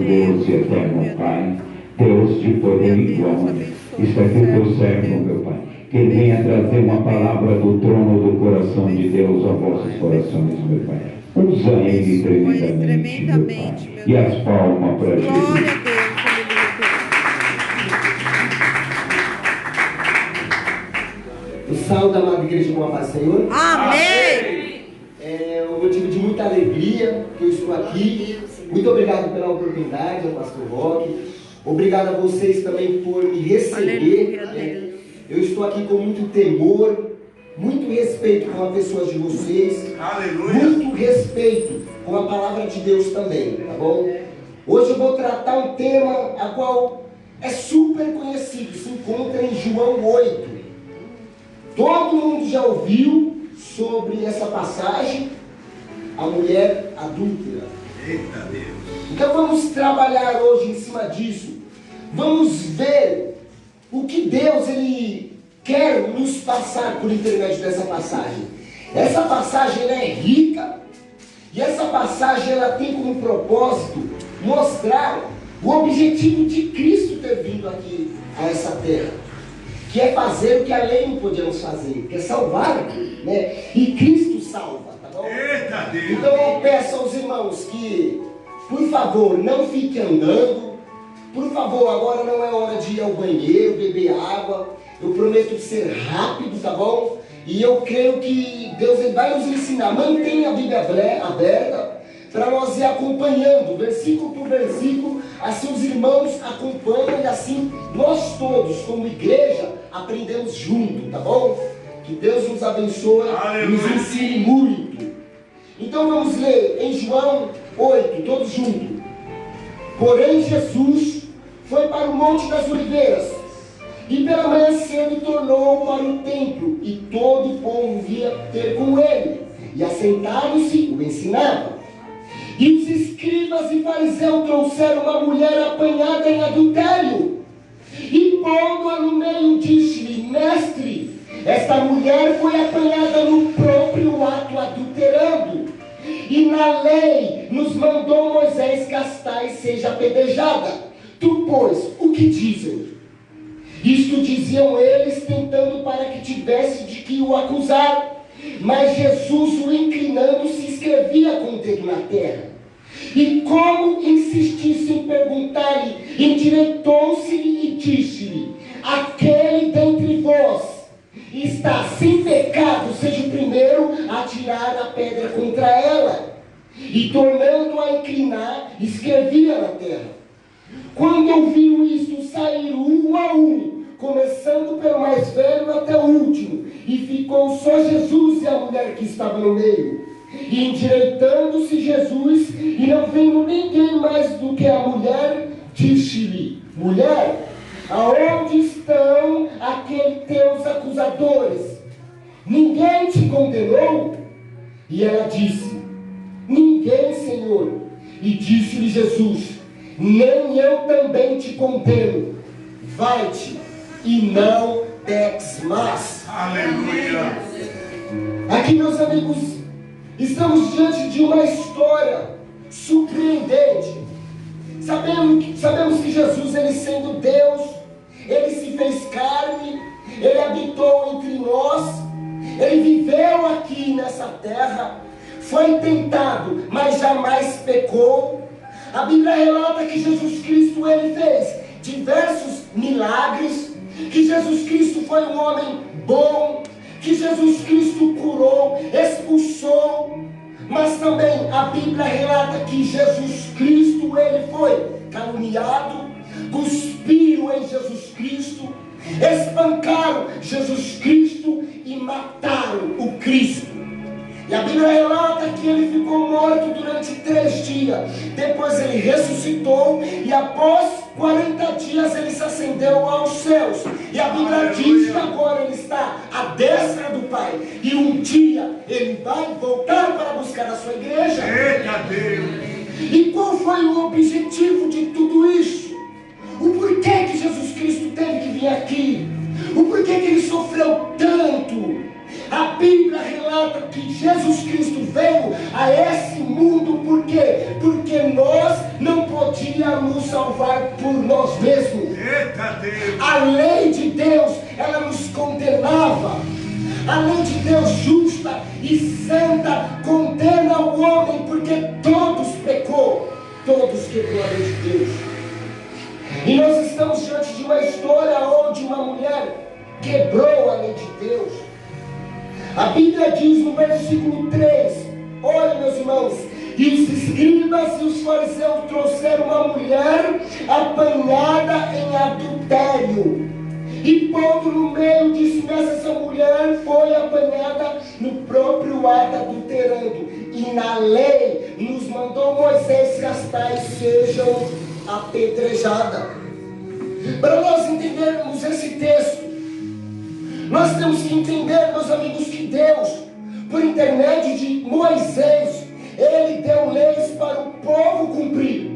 Deus e eterno Pai, Deus de poder e glória, está aqui o teu servo, meu Pai, que ele venha trazer uma palavra do trono do coração de Deus a vossos corações, meu Pai. Usa ele tremendamente, meu Pai. E as palmas para Jesus. Glória a Deus. O salve da amada igreja com a paz do Senhor. Amém. É um motivo de muita alegria que eu estou aqui. Muito obrigado pela oportunidade, ao pastor Roque. Obrigado a vocês também por me receber. Eu estou aqui com muito temor, muito respeito com as pessoas de vocês. Aleluia. Muito respeito com a palavra de Deus também, tá bom? Hoje eu vou tratar um tema a qual é super conhecido, se encontra em João 8. Todo mundo já ouviu sobre essa passagem, a mulher adúltera. Eita Deus. Então vamos trabalhar hoje em cima disso. Vamos ver o que Deus ele quer nos passar por intermédio dessa passagem. Essa passagem ela é rica e essa passagem ela tem como propósito mostrar o objetivo de Cristo ter vindo aqui a essa terra, que é fazer o que a lei não podíamos fazer, que é salvar, né? E Cristo salva, tá bom? Eita Deus. Então eu peço aos irmãos que, por favor, não fiquem andando. Por favor, agora não é hora de ir ao banheiro, beber água. Eu prometo ser rápido, tá bom? E eu creio que Deus ele vai nos ensinar. Mantenha a Bíblia aberta para nós ir acompanhando, versículo por versículo. Assim os irmãos acompanham e assim nós todos, como igreja, aprendemos junto, tá bom? Que Deus nos abençoe e nos ensine muito. Então vamos ler em João 8, todos juntos. Porém Jesus foi para o Monte das Oliveiras e pela manhã cedo tornou para o templo, e todo o povo via ter com ele, e assentaram-se o ensinavam. E os escribas e fariseus trouxeram uma mulher apanhada em adultério, e pondo-a no meio disse-lhe: Mestre, esta mulher foi apanhada no próprio ato adulterando, e na lei nos mandou Moisés castar e seja apedrejada. Tu, pois, o que dizem? Isto diziam eles, tentando para que tivesse de que o acusar. Mas Jesus, o inclinando-se, escrevia com o dedo na terra. E como insistisse em perguntar-lhe, endireitou-se-lhe e disse-lhe: Aquele dentre vós está sem pecado, seja o primeiro a tirar a pedra contra ela. E tornando-a inclinar, escrevia na terra. Quando ouviu isto, saíram um a um, começando pelo mais velho até o último, e ficou só Jesus e a mulher que estava no meio. E endireitando-se Jesus, e não vendo ninguém mais do que a mulher, disse-lhe: Mulher, aonde estão aqueles teus acusadores? Ninguém te condenou? E ela disse: Ninguém, Senhor. E disse-lhe Jesus: Nem eu também te condeno. Vai-te e não peques mais. Aleluia. Aqui, meus amigos, estamos diante de uma história surpreendente. Sabemos que Jesus, ele sendo Deus, ele se fez carne, ele habitou entre nós, ele viveu aqui nessa terra, foi tentado, mas jamais pecou. A Bíblia relata que Jesus Cristo ele fez diversos milagres, que Jesus Cristo foi um homem bom, que Jesus Cristo curou, expulsou, mas também a Bíblia relata que Jesus Cristo ele foi caluniado, cuspiram em Jesus Cristo, espancaram Jesus Cristo e mataram o Cristo. E a Bíblia relata que ele ficou morto durante 3 dias. Depois ele ressuscitou e após 40 dias ele se ascendeu aos céus. E a Bíblia diz que agora ele está à destra do Pai. E um dia ele vai voltar para buscar a sua igreja. Eita Deus. E qual foi o objetivo de tudo isso? O porquê que Jesus Cristo teve que vir aqui? O porquê que ele sofreu tanto? A Bíblia relata que Jesus Cristo veio a esse mundo por quê? Porque nós não podíamos podia nos salvar por nós mesmos. Eita Deus. A lei de Deus, ela nos condenava. A lei de Deus justa e santa condena o homem, porque todos pecou, todos quebrou a lei de Deus. E nós estamos diante de uma história onde uma mulher quebrou a lei de Deus. A Bíblia diz no versículo 3, olha meus irmãos, e os escribas e os fariseus trouxeram uma mulher apanhada em adultério, e pondo no meio, disse: essa mulher foi apanhada no próprio ato adulterando, e na lei nos mandou Moisés que as tais sejam apedrejadas. Para nós entendermos esse texto, nós temos que entender, meus amigos, que Deus, por intermédio de Moisés, Ele deu leis para o povo cumprir.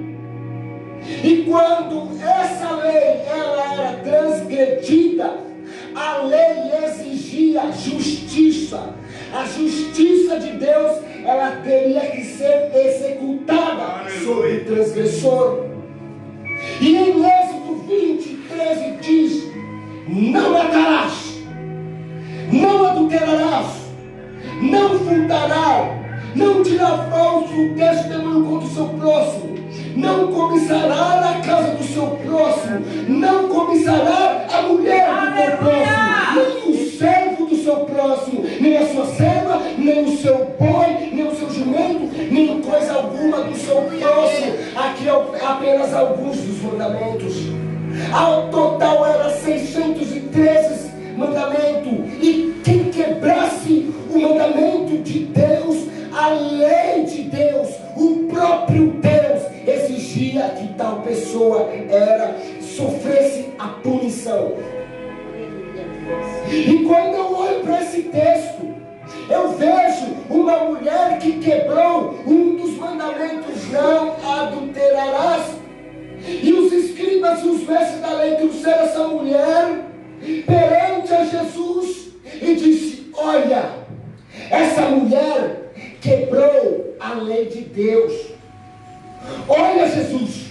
E quando essa lei ela era transgredida, a lei exigia justiça. A justiça de Deus, ela teria que ser executada sobre o transgressor. E em Êxodo 20:13 diz: não matarás, não adulterarás, não furtarás, não dirá falso testemunho contra o seu próximo, não cobiçará na casa do seu próximo, não cobiçará a mulher do seu próximo, nem o servo do seu próximo, nem a sua serva, nem o seu boi, nem o seu jumento, nem coisa alguma do seu próximo. Aqui apenas alguns dos mandamentos. Ao total era 613 mandamentos. E quem quebrasse o mandamento de Deus, a lei de Deus, o próprio Deus exigia que tal pessoa sofresse a punição. E quando eu olho para esse texto, eu vejo uma mulher que quebrou um dos mandamentos: não adulterarás. E os escribas e os mestres da lei trouxeram essa mulher perante a Jesus e disse: olha, essa mulher quebrou a lei de Deus. Olha, Jesus,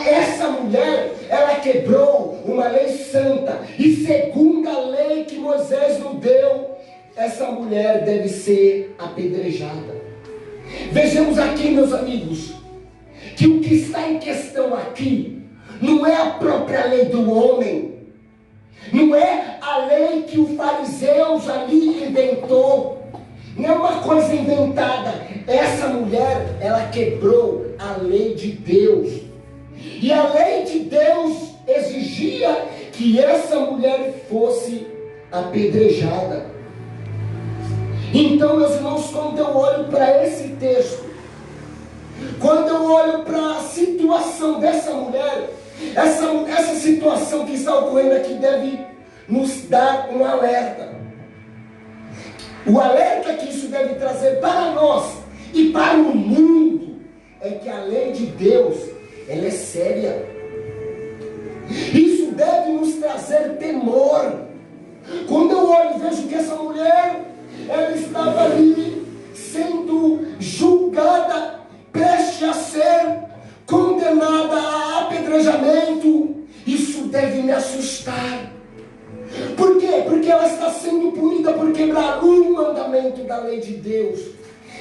essa mulher, ela quebrou uma lei santa, e segundo a lei que Moisés nos deu, essa mulher deve ser apedrejada. Vejamos aqui, meus amigos, que o que está em questão aqui não é a própria lei do homem, não é a lei que o fariseus ali inventou, não é uma coisa inventada. Essa mulher, ela quebrou a lei de Deus, e a lei de Deus exigia que essa mulher fosse apedrejada. Então, meus irmãos, quando eu olho para esse texto, quando eu olho para a situação dessa mulher, essa situação que está ocorrendo aqui deve nos dar um alerta. O alerta que isso deve trazer para nós e para o mundo é que a lei de Deus, ela é séria. Isso deve nos trazer temor. Quando eu olho e vejo que essa mulher, ela estava ali sendo julgada, prestes a ser condenada a apedrejamento, isso deve me assustar. Por quê? Porque ela está sendo punida por quebrar um mandamento da lei de Deus.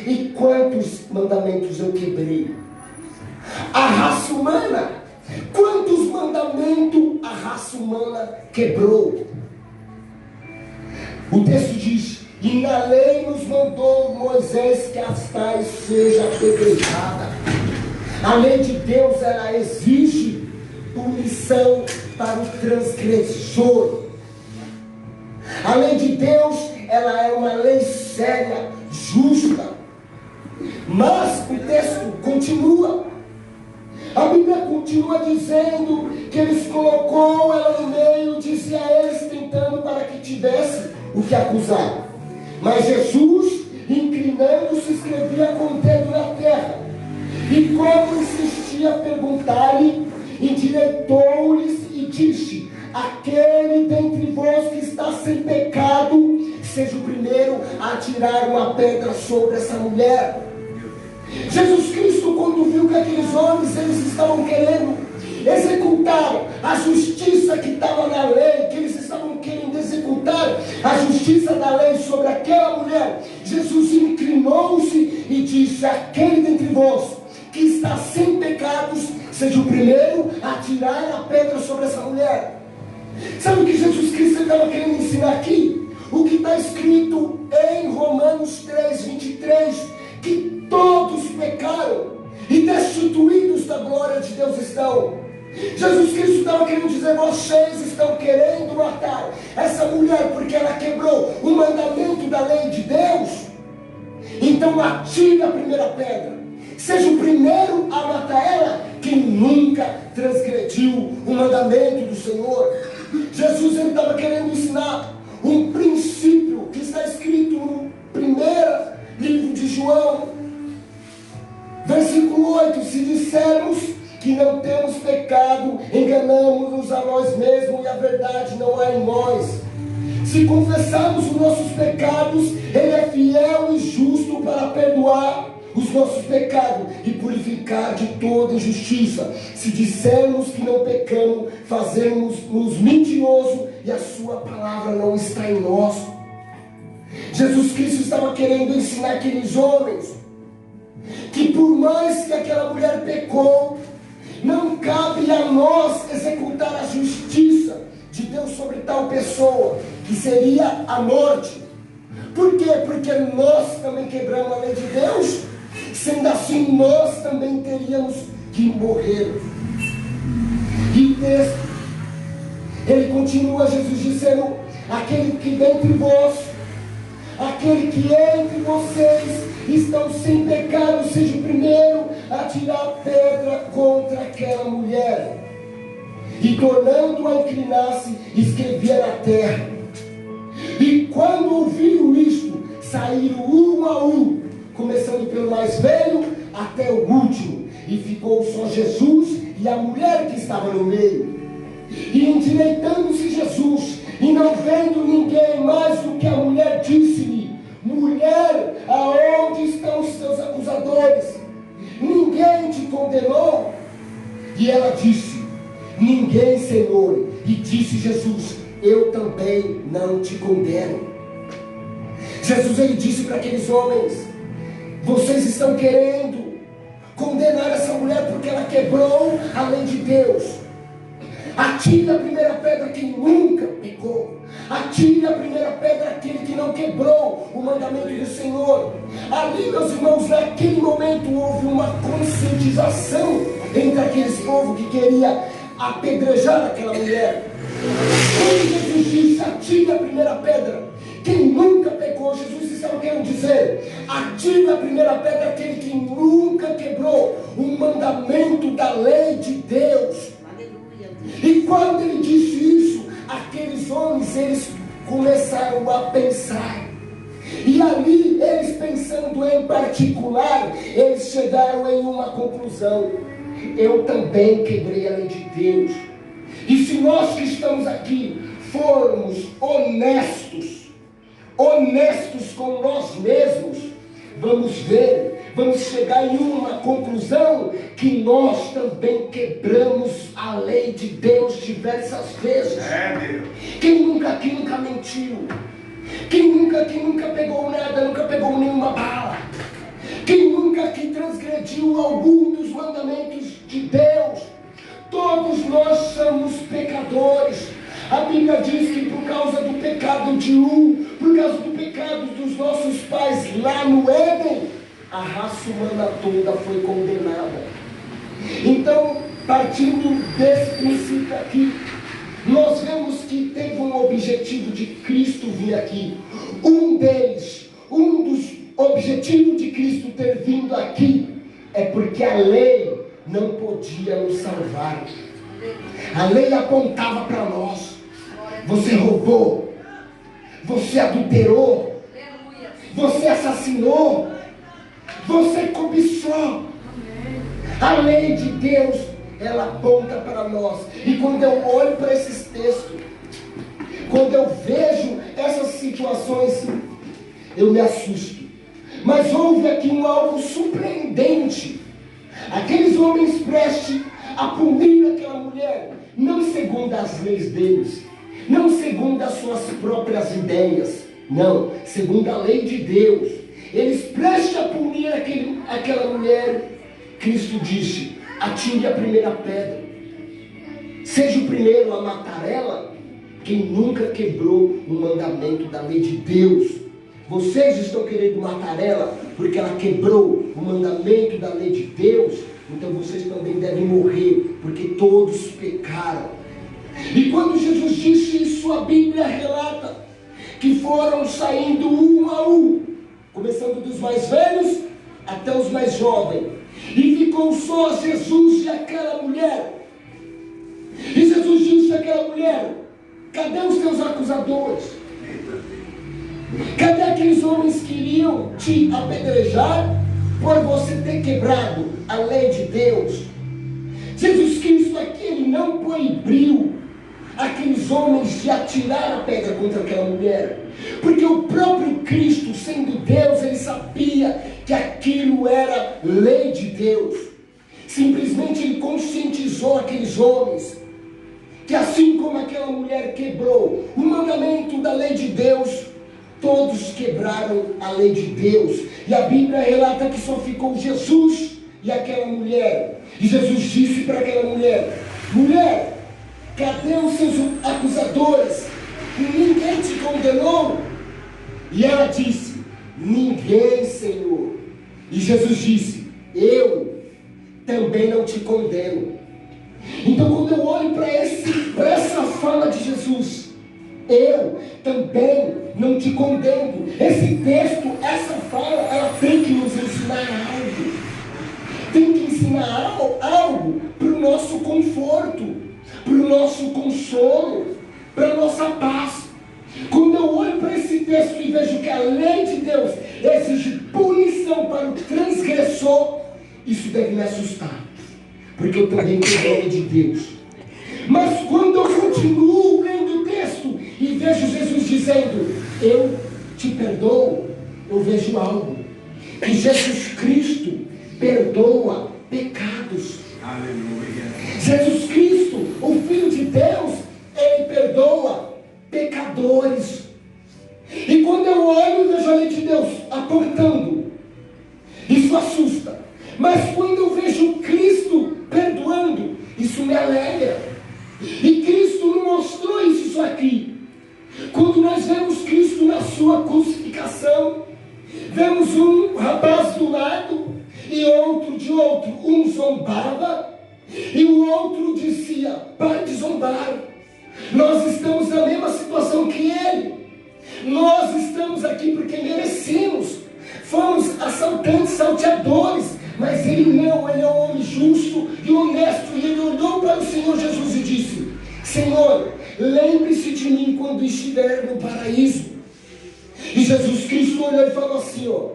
E quantos mandamentos eu quebrei? A raça humana, quantos mandamentos a raça humana quebrou? O texto diz: e na lei nos mandou Moisés que as tais seja apedrejada. A lei de Deus, ela exige punição para o transgressor. A lei de Deus, ela é uma lei séria, justa. Mas o texto continua. A Bíblia continua dizendo que eles colocou ela no meio, disse a eles, tentando para que tivesse o que acusar. Mas Jesus, inclinando-se, escrevia com o dedo na terra. E como insistia a perguntar-lhe, endireitou-lhes e disse: aquele dentre vós que está sem pecado, seja o primeiro a atirar uma pedra sobre essa mulher. Jesus Cristo, quando viu que aqueles homens, eles estavam querendo executar a justiça que estava na lei, que eles estavam querendo executar a justiça da lei sobre aquela mulher, Jesus inclinou-se e disse: aquele dentre vós que está sem pecados, seja o primeiro a tirar a pedra sobre essa mulher. Sabe o que Jesus Cristo estava querendo ensinar aqui? O que está escrito em Romanos 3:23, que todos pecaram e destituídos da glória de Deus estão. Jesus Cristo estava querendo dizer: vocês estão querendo matar essa mulher porque ela quebrou o mandamento da lei de Deus. Então atire a primeira pedra. Seja o primeiro a matar ela, quem nunca transgrediu o mandamento do Senhor. Jesus estava querendo ensinar um princípio que está escrito no primeiro livro de João, versículo 8: se dissermos que não temos pecado, enganamos-nos a nós mesmos e a verdade não há em nós. Se confessarmos os nossos pecados, Ele é fiel e justo para perdoar os nossos pecados e purificar de toda injustiça. Se dissermos que não pecamos, fazemos-nos mentirosos e a sua palavra não está em nós. Jesus Cristo estava querendo ensinar aqueles homens que, por mais que aquela mulher pecou, não cabe a nós executar a justiça de Deus sobre tal pessoa, que seria a morte. Por quê? Porque nós também quebramos a lei de Deus. Sendo assim, nós também teríamos que morrer. E o texto, ele continua, Jesus dizendo: aquele que dentre vós, aquele que entre vocês estão sem pecado, seja o primeiro a tirar pedra contra aquela mulher. E tornando-a inclinar-se, escrevia na terra. E quando ouviram isto, saíram um a um, começando pelo mais velho até o último, e ficou só Jesus e a mulher que estava no meio. E endireitando-se Jesus, e não vendo ninguém mais do que a mulher, disse-lhe: mulher, aonde estão os teus acusadores? Ninguém te condenou? E ela disse: ninguém, Senhor. E disse Jesus: eu também não te condeno. Jesus, ele disse para aqueles homens: vocês estão querendo condenar essa mulher porque ela quebrou a lei de Deus. Atire a primeira pedra quem nunca pecou. Atire a primeira pedra aquele que não quebrou o mandamento do Senhor. Ali, meus irmãos, naquele momento houve uma conscientização entre aqueles povos que queria apedrejar aquela mulher. Quando Jesus disse: atire a primeira pedra quem nunca pecou, Jesus estava querendo dizer: atire a primeira pedra aquele que nunca quebrou o mandamento da lei de Deus. E quando ele disse isso, aqueles homens, eles começaram a pensar. E ali, eles pensando em particular, eles chegaram em uma conclusão: eu também quebrei a lei de Deus. E se nós que estamos aqui formos honestos com nós mesmos, vamos chegar em uma conclusão que nós também quebramos a lei de Deus diversas vezes. Quem nunca aqui nunca mentiu? Quem nunca aqui nunca pegou nada, nunca pegou nenhuma bala? Quem nunca aqui transgrediu algum dos mandamentos de Deus? Todos nós somos pecadores. A Bíblia diz que por causa do pecado de por causa do pecado dos nossos pais lá no Éden, a raça humana toda foi condenada. Então, partindo desse princípio aqui, nós vemos que teve um objetivo de Cristo vir aqui. Um dos objetivos de Cristo ter vindo aqui é porque a lei não podia nos salvar. A lei apontava para nós: você roubou, você adulterou, você assassinou, você cobiçou. A lei de Deus, ela aponta para nós. E quando eu olho para esses textos, quando eu vejo essas situações, eu me assusto. Mas houve aqui algo surpreendente. Aqueles homens prestes segundo as leis deles, não segundo as suas próprias ideias, não, segundo a lei de Deus. Eles prestam a punir aquela mulher. Cristo disse: atire a primeira pedra. Seja o primeiro a matar ela quem nunca quebrou um mandamento da lei de Deus. Vocês estão querendo matar ela porque ela quebrou o mandamento da lei de Deus. Então vocês também devem morrer, porque todos pecaram. E quando Jesus disse isso, a Bíblia relata que foram saindo um a um, começando dos mais velhos até os mais jovens, e ficou só Jesus e aquela mulher. E Jesus disse àquela mulher: cadê os teus acusadores? Cadê aqueles homens que iriam te apedrejar por você ter quebrado a lei de Deus? Jesus Cristo aqui, ele não proibiu aqueles homens de atirar a pedra contra aquela mulher, porque o próprio Cristo, sendo Deus, ele sabia que aquilo era lei de Deus. Simplesmente ele conscientizou aqueles homens que, assim como aquela mulher quebrou o mandamento da lei de Deus, todos quebraram a lei de Deus. E a Bíblia relata que só ficou Jesus e aquela mulher. E Jesus disse para aquela mulher: mulher, cadê os seus acusadores? Ninguém te condenou? E ela disse: ninguém, Senhor. E Jesus disse: eu também não te condeno. Então, quando eu olho para essa fala de Jesus, eu também não te condeno, esse texto, essa fala, ela tem que nos ensinar algo. Tem que ensinar algo para o nosso conforto, para o nosso consolo, para a nossa paz. Quando eu olho para esse texto e vejo que a lei de Deus exige punição para o transgressor, isso deve me assustar, porque eu também tenho a lei de Deus. Mas quando eu continuo lendo o texto e vejo Jesus dizendo: eu te perdoo, eu vejo algo, que Jesus Cristo perdoa pecados. Aleluia. Jesus Cristo, o Filho de Deus, ele perdoa pecadores. E quando eu olho e vejo a lei de Deus apontando, isso assusta. Mas quando eu vejo Cristo perdoando, isso me alegra. E Cristo nos mostrou isso aqui. Quando nós vemos Cristo na sua crucificação, vemos um rapaz do lado e outro de outro. Um zombava e o outro dizia: pare de zombar, nós estamos na mesma situação que ele. Nós estamos aqui porque merecemos. Fomos assaltantes, salteadores. Mas ele não, ele é um homem justo e honesto. E ele olhou para o Senhor Jesus e disse: Senhor, lembre-se de mim quando estiver no paraíso. E Jesus Cristo olhou e falou assim: ó,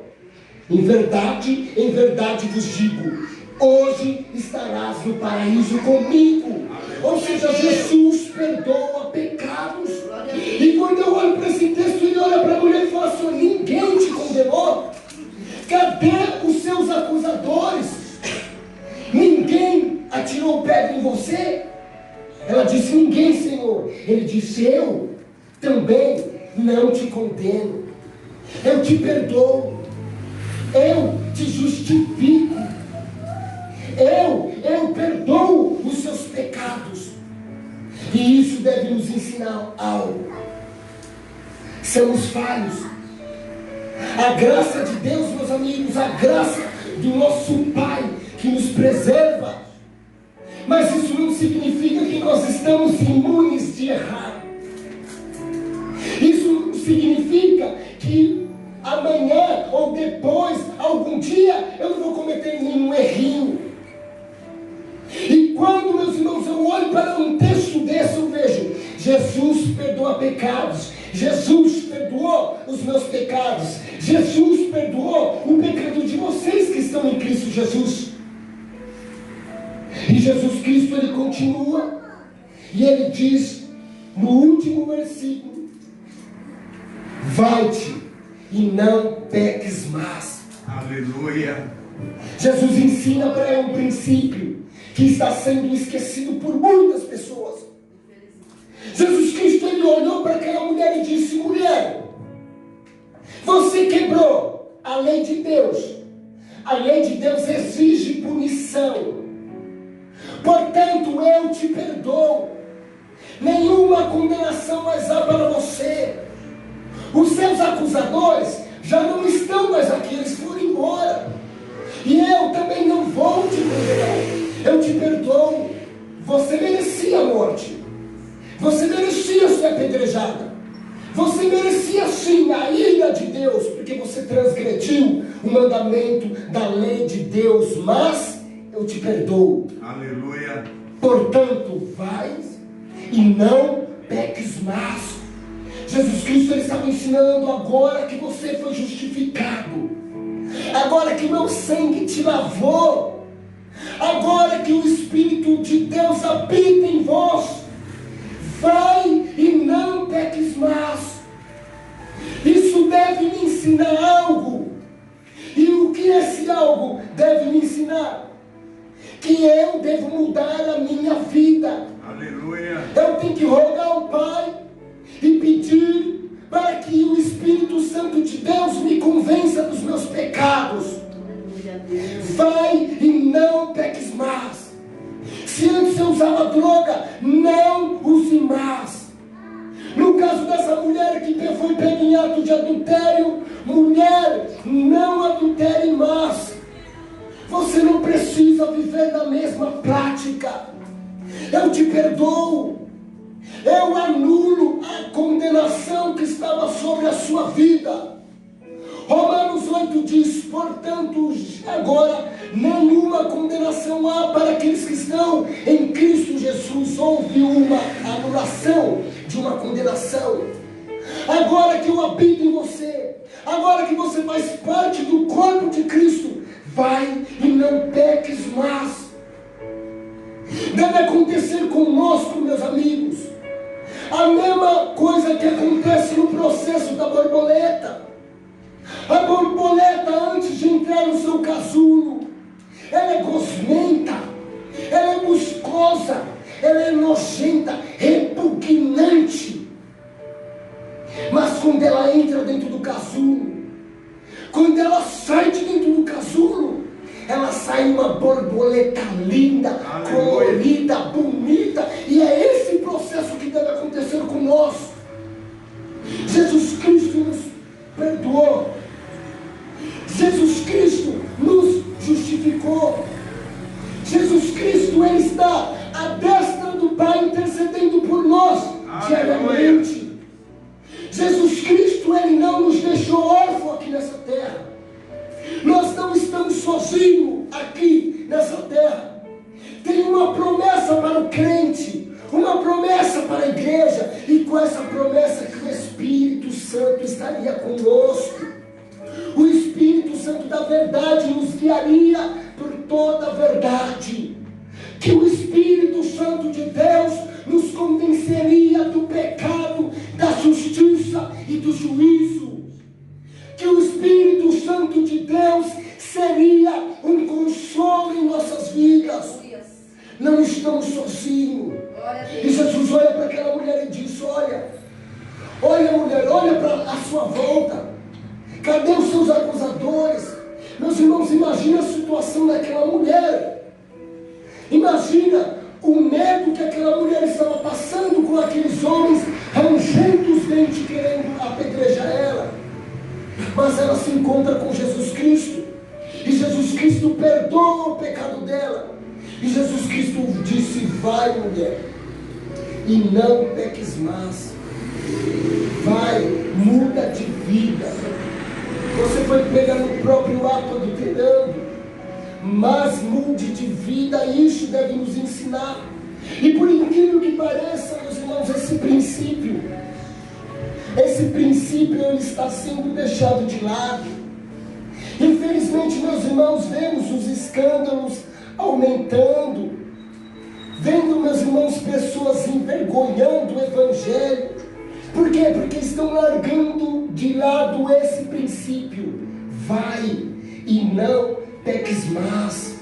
em verdade vos digo, hoje estarás no paraíso comigo. Ou seja, Jesus perdoa pecados. E quando eu olho para esse texto, ele olha para a mulher e fala assim: ninguém te condenou? Cadê os seus acusadores? Ninguém atirou pedra em você? Ela disse: ninguém, Senhor. Ele disse: eu também não te condeno. Eu te perdoo. Eu te justifico. Eu perdoo os seus pecados. E isso deve nos ensinar algo. Somos falhos. A graça de Deus, meus amigos, a graça do nosso Pai que nos preserva. Mas isso não significa que nós estamos imunes de errar. Isso não significa que amanhã ou depois, algum dia, eu não vou cometer nenhum errinho. E quando, meus irmãos, eu olho para um texto desse, eu vejo: Jesus perdoa pecados. Jesus perdoou os meus pecados. Jesus perdoou o pecado de vocês que estão em Cristo Jesus. E Jesus Cristo, ele continua. E ele diz no último versículo: vai-te e não peques mais. Aleluia. Jesus ensina para um princípio que está sendo esquecido por muitas pessoas. olhou para aquela mulher e disse: mulher, você quebrou a lei de Deus. A lei de Deus exige punição. Portanto, eu te perdoo. Nenhuma condenação mais há para você. Os seus acusadores já não estão mais aqui, eles foram embora. E eu também não vou te condenar. Eu te perdoo. Você merecia a morte. Você merecia ser apedrejada. Você merecia sim a ira de Deus, porque você transgrediu o mandamento da lei de Deus. Mas eu te perdoo. Aleluia. Portanto, vai e não peques mais. Jesus Cristo ele estava ensinando: agora que você foi justificado, agora que o meu sangue te lavou, agora que o Espírito de Deus habita em vós, vai e não peques mais. Isso deve me ensinar algo. E o que esse algo deve me ensinar? Que eu devo mudar a minha vida. Aleluia. Eu tenho que rogar ao Pai e pedir para que o Espírito Santo de Deus me convença dos meus pecados. Vai e não peques mais. Se antes eu usava droga, não use mais. No caso dessa mulher que foi pega em ato de adultério, mulher, não adultere mais. Você não precisa viver na mesma prática. Eu te perdoo. Eu anulo a condenação que estava sobre a sua vida. Romanos 8 diz: portanto, agora nenhuma condenação há para aqueles que estão em Cristo Jesus. Houve uma anulação de uma condenação. Agora que eu habito em você, agora que você faz parte do corpo de Cristo, vai e não peques mais. Deve acontecer conosco, meus amigos, a mesma coisa que acontece no processo da borboleta. A borboleta, antes de entrar no seu casulo, ela é gosmenta, ela é muscosa, ela é nojenta, repugnante. Mas quando ela entra dentro do casulo, quando ela sai de dentro do casulo, ela sai uma borboleta linda, colorida, bonita. E é esse processo que deve acontecer conosco. Jesus Cristo nos perdoou. Jesus Cristo nos justificou. Jesus Cristo, Ele está à destra do Pai intercedendo por nós diariamente. Jesus Cristo, Ele não nos deixou órfãos aqui nessa terra. Nós não estamos sozinhos aqui nessa terra. Tem uma promessa para o crente, uma promessa para a igreja, e com essa promessa que o Espírito Santo estaria conosco. O Espírito Santo da verdade nos guiaria por toda a verdade. Que o Espírito Santo de Deus nos convenceria do pecado, da justiça e do juízo. Que o Espírito Santo de Deus seria um consolo em nossas vidas. Não estamos sozinhos. E Jesus olha para aquela mulher e diz: olha mulher, olha para a sua volta. Cadê os seus acusadores? Meus irmãos, imagina a situação daquela mulher. Imagina o medo que aquela mulher estava passando com aqueles homens rangendo os dentes, querendo apedrejar ela. Mas ela se encontra com Jesus Cristo. E Jesus Cristo perdoa o pecado dela. E Jesus Cristo disse: vai, mulher, e não peques mais. Vai, muda de vida. Você foi pega no próprio ato adulterando, mas mude de vida. Isso deve nos ensinar. E por incrível que pareça, meus irmãos, esse princípio ele está sendo deixado de lado. Infelizmente, meus irmãos, vemos os escândalos aumentando, vendo, meus irmãos, pessoas envergonhando o Evangelho. Por quê? Porque estão largando de lado esse princípio. Vai e não peques mais.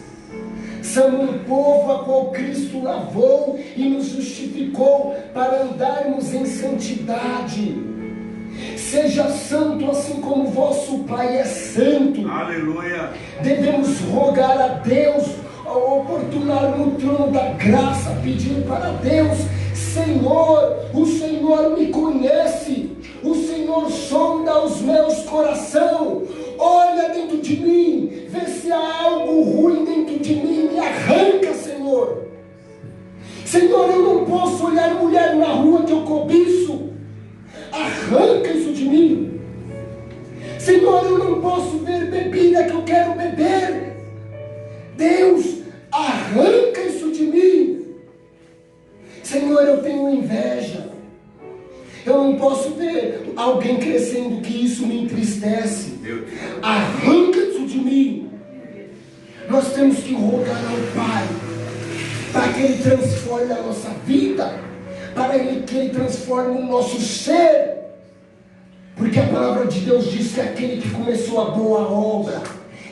Somos um povo a qual Cristo lavou e nos justificou para andarmos em santidade. Seja santo assim como vosso Pai é santo. Aleluia. Devemos rogar a Deus, oportunar no trono da graça, pedir para Deus: Senhor, o Senhor me conhece, o Senhor sonda os meus coração, olha dentro de mim, vê se há algo ruim dentro de mim, me arranca, Senhor. Senhor, eu não posso olhar mulher na rua que eu cobiço, arranca isso de mim. Senhor, eu não posso ver bebida que eu quero beber, Deus, arranca isso de mim. Senhor, eu tenho inveja, eu não posso ver alguém crescendo que isso me entristece, arranca isso de mim. Nós temos que rogar ao Pai para que Ele transforme a nossa vida, para que Ele transforme o nosso ser, porque a palavra de Deus diz que aquele que começou a boa obra,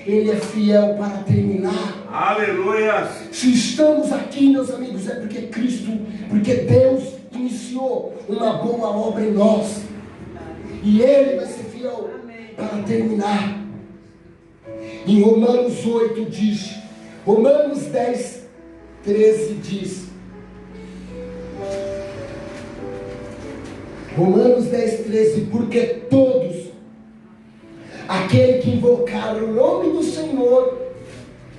Ele é fiel para terminar. Aleluia. Se estamos aqui, meus amigos, é porque Deus iniciou uma boa obra em nós, e Ele vai ser fiel para terminar. Em Romanos 8 diz, Romanos 10, 13 diz, Romanos 10, 13, porque todos, aquele que invocar o nome do Senhor,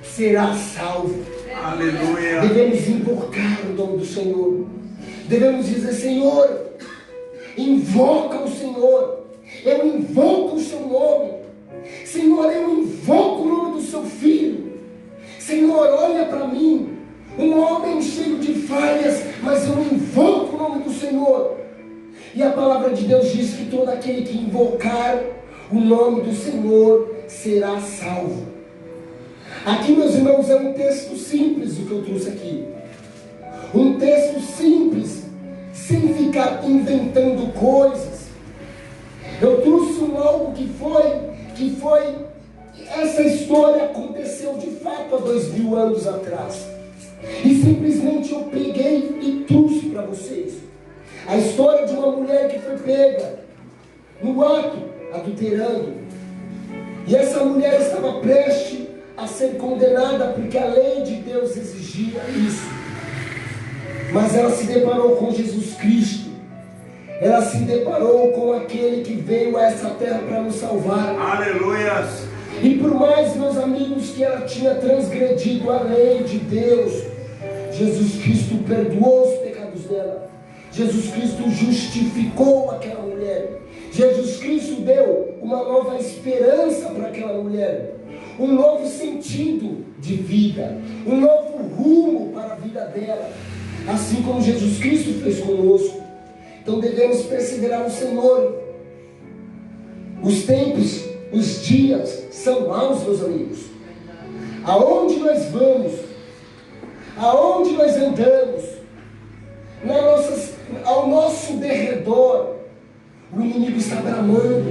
será salvo. Aleluia. Devemos invocar o nome do Senhor. Devemos dizer: Senhor, invoca o Senhor. Eu invoco o seu nome. Senhor, eu invoco o nome do seu filho. Senhor, olha para mim, um homem cheio de falhas, mas eu invoco o nome do Senhor. E a palavra de Deus diz que todo aquele que invocar o nome do Senhor será salvo. Aqui, meus irmãos, é um texto simples o que eu trouxe aqui. Um texto simples, sem ficar inventando coisas. Eu trouxe algo que foi, essa história aconteceu de fato há 2000 anos atrás. E simplesmente eu peguei e trouxe para vocês. A história de uma mulher que foi pega no ato, adulterando. E essa mulher estava prestes a ser condenada, porque a lei de Deus exigia isso. Mas ela se deparou com Jesus Cristo. Ela se deparou com aquele que veio a essa terra para nos salvar. Aleluia. E por mais, meus amigos, que ela tinha transgredido a lei de Deus, Jesus Cristo perdoou os pecados dela. Jesus Cristo justificou aquela mulher. Jesus Cristo deu uma nova esperança para aquela mulher, um novo sentido de vida, um novo rumo para a vida dela, assim como Jesus Cristo fez conosco. Então devemos perseverar no Senhor. Os tempos, os dias são maus, meus amigos. Aonde nós vamos, aonde nós andamos, ao nosso derredor, o inimigo está bramando,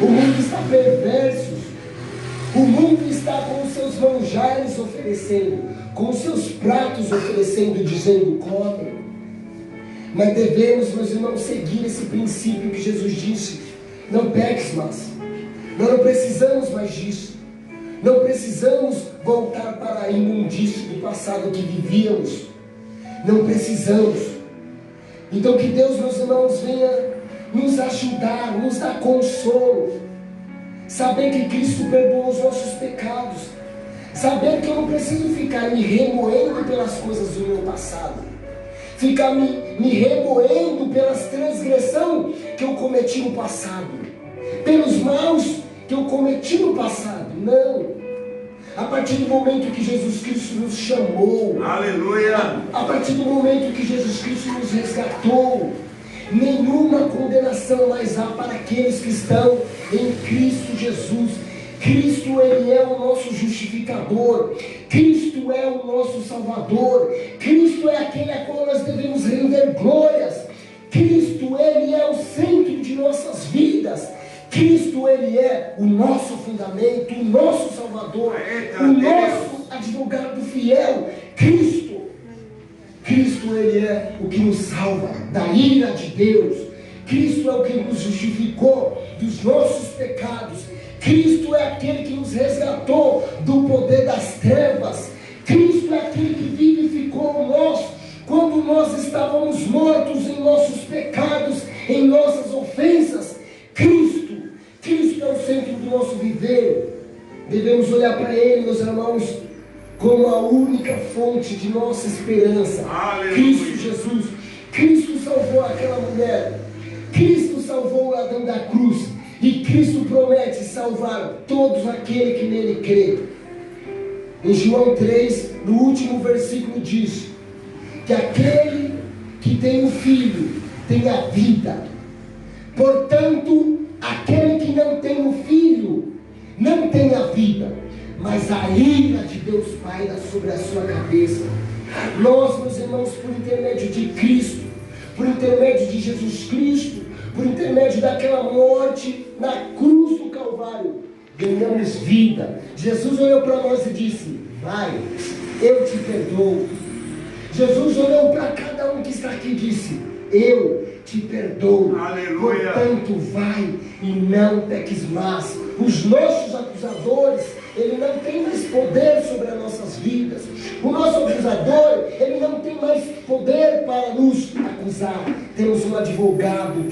o mundo está perverso, o mundo está com os seus manjares oferecendo, com os seus pratos oferecendo, dizendo: come. Mas devemos, meus irmãos, seguir esse princípio que Jesus disse: não peques mais. Nós não precisamos mais disso. Não precisamos voltar para a imundície do passado que vivíamos. Não precisamos. Então que Deus, meus irmãos, venha nos ajudar, nos dar consolo. Saber que Cristo perdoou os nossos pecados. Saber que eu não preciso ficar me remoendo pelas coisas do meu passado. Ficar me remoendo pelas transgressões que eu cometi no passado. Pelos maus que eu cometi no passado. Não. A partir do momento que Jesus Cristo nos chamou, aleluia, a partir do momento que Jesus Cristo nos resgatou, nenhuma condenação mais há para aqueles que estão em Cristo Jesus. Cristo, Ele é o nosso justificador. Cristo é o nosso Salvador. Cristo é aquele a qual nós devemos render glórias. Cristo, Ele é o centro de nossas vidas. Cristo, Ele é o nosso fundamento, o nosso Salvador, o nosso advogado fiel, Cristo. Cristo, Ele é o que nos salva da ira de Deus. Cristo é o que nos justificou dos nossos pecados. Cristo é aquele que nos resgatou do poder das trevas. Cristo é aquele que vivificou nós quando nós estávamos mortos em nossos pecados, em nossas ofensas. Cristo é o centro do nosso viver. Devemos olhar para Ele, meus irmãos, como a única fonte de nossa esperança. Aleluia. Cristo Jesus. Cristo salvou aquela mulher. Cristo salvou o ladrão da cruz. E Cristo promete salvar todos aqueles que nele crê. Em João 3, no último versículo diz que aquele que tem o Filho tem a vida. Portanto, aquele que não tem o Filho não tem a vida, mas a ira de Deus paira sobre a sua cabeça. Nós, meus irmãos, por intermédio de Cristo, por intermédio de Jesus Cristo, por intermédio daquela morte na cruz do Calvário, ganhamos vida. Jesus olhou para nós e disse: vai, eu te perdoo. Jesus olhou para cada um que está aqui e disse: eu te perdoo. Aleluia. Portanto, vai e não peques mais. Os nossos acusadores, ele não tem mais poder sobre as nossas vidas. O nosso acusador, ele não tem mais poder para nos acusar. Temos um advogado,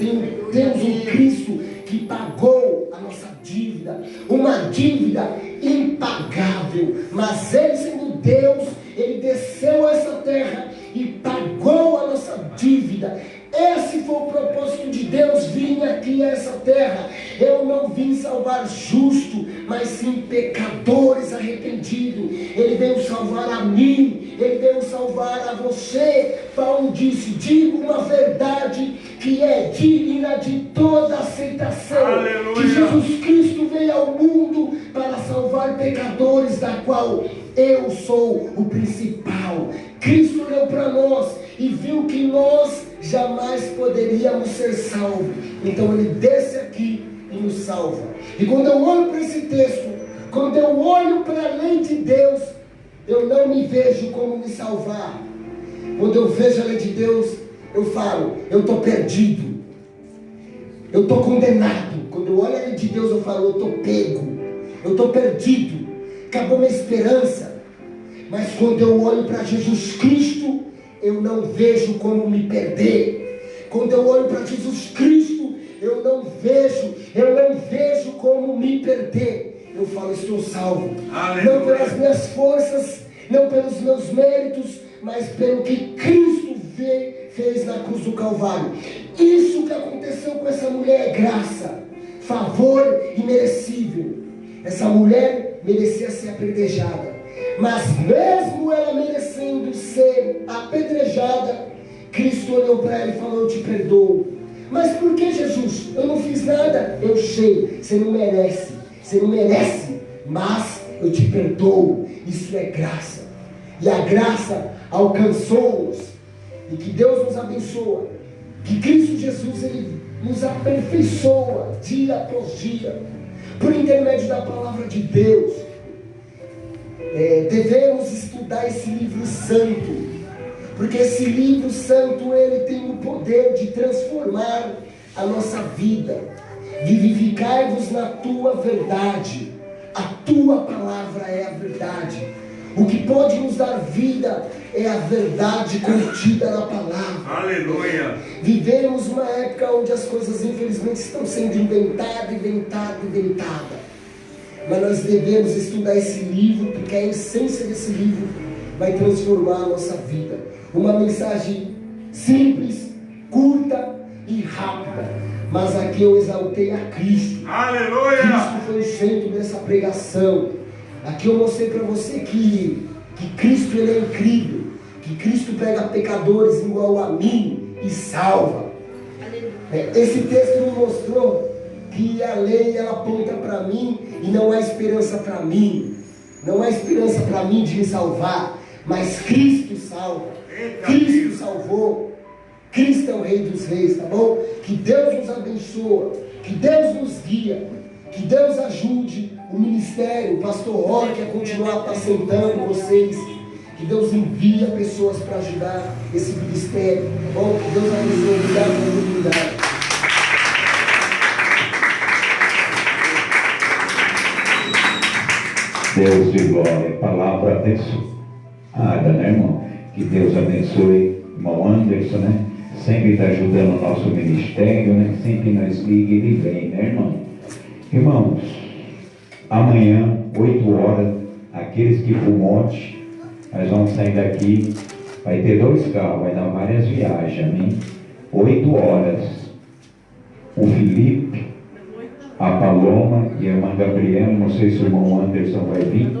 temos um Cristo que pagou a nossa dívida, uma dívida impagável. Mas ele, sendo Deus, ele desceu a essa terra e pagou a nossa dívida. Esse foi o propósito de Deus vir aqui a essa terra. Eu não vim salvar justo, mas sim pecadores arrependidos. Ele veio salvar a mim, ele veio salvar a você. Paulo disse: digo uma verdade que é digna de toda aceitação. Aleluia. Que Jesus Cristo veio ao mundo para salvar pecadores, da qual eu sou o principal. Cristo olhou para nós e viu que nós jamais poderíamos ser salvos. Então ele desce aqui e nos salva. E quando eu olho para esse texto, quando eu olho para a lei de Deus, eu não me vejo como me salvar. Quando eu vejo a lei de Deus, eu falo: eu estou perdido, eu estou condenado. Quando eu olho a lei de Deus, eu falo: eu estou pego, eu estou perdido, acabou minha esperança. Mas quando eu olho para Jesus Cristo, eu não vejo como me perder. Quando eu olho para Jesus Cristo, eu não vejo como me perder. Eu falo: estou salvo. Aleluia. Não pelas minhas forças, não pelos meus méritos, mas pelo que Cristo fez na cruz do Calvário. Isso que aconteceu com essa mulher é graça, favor imerecível. Essa mulher merecia ser apedrejada. Mas mesmo ela merecendo ser apedrejada, Cristo olhou para ela e falou: eu te perdoo. Mas por que, Jesus? Eu não fiz nada. Eu sei, você não merece, mas eu te perdoo. Isso é graça. E a graça alcançou-nos. E que Deus nos abençoa. Que Cristo Jesus, Ele nos aperfeiçoa dia após dia, por intermédio da palavra de Deus. Devemos estudar esse livro santo, porque esse livro santo, ele tem o poder de transformar a nossa vida. Vivificai-vos na tua verdade. A tua palavra é a verdade. O que pode nos dar vida é a verdade contida na palavra. Aleluia. Vivemos uma época onde as coisas infelizmente estão sendo inventadas. Mas nós devemos estudar esse livro, porque a essência desse livro vai transformar a nossa vida. Uma mensagem simples, curta e rápida. Mas aqui eu exaltei a Cristo. Aleluia. Cristo foi o centro dessa pregação. Aqui eu mostrei para você que Cristo, ele é incrível. Que Cristo pega pecadores igual a mim e salva. Esse texto me mostrou que a lei, ela aponta para mim e não há esperança para mim. Não há esperança para mim de me salvar. Mas Cristo salva. Cristo salvou. Cristo é o Rei dos Reis, tá bom? Que Deus nos abençoe. Que Deus nos guie. Que Deus ajude o ministério, o pastor Roy quer continuar apacentando vocês. Que Deus envia pessoas para ajudar esse ministério. Bom, que Deus abençoe. Obrigado pela oportunidade. Deus de glória, palavra abençoada, né, irmão? Que Deus abençoe irmão Anderson, né? Sempre está ajudando o nosso ministério, né? Sempre nós liga ele vem, né, irmão? Irmãos, amanhã, 8 horas, aqueles que fumonte, nós vamos sair daqui, vai ter 2 carros, vai dar várias viagens, amém? 8 horas, o Felipe, a Paloma e a irmã Gabriela, não sei se o irmão Anderson vai vir,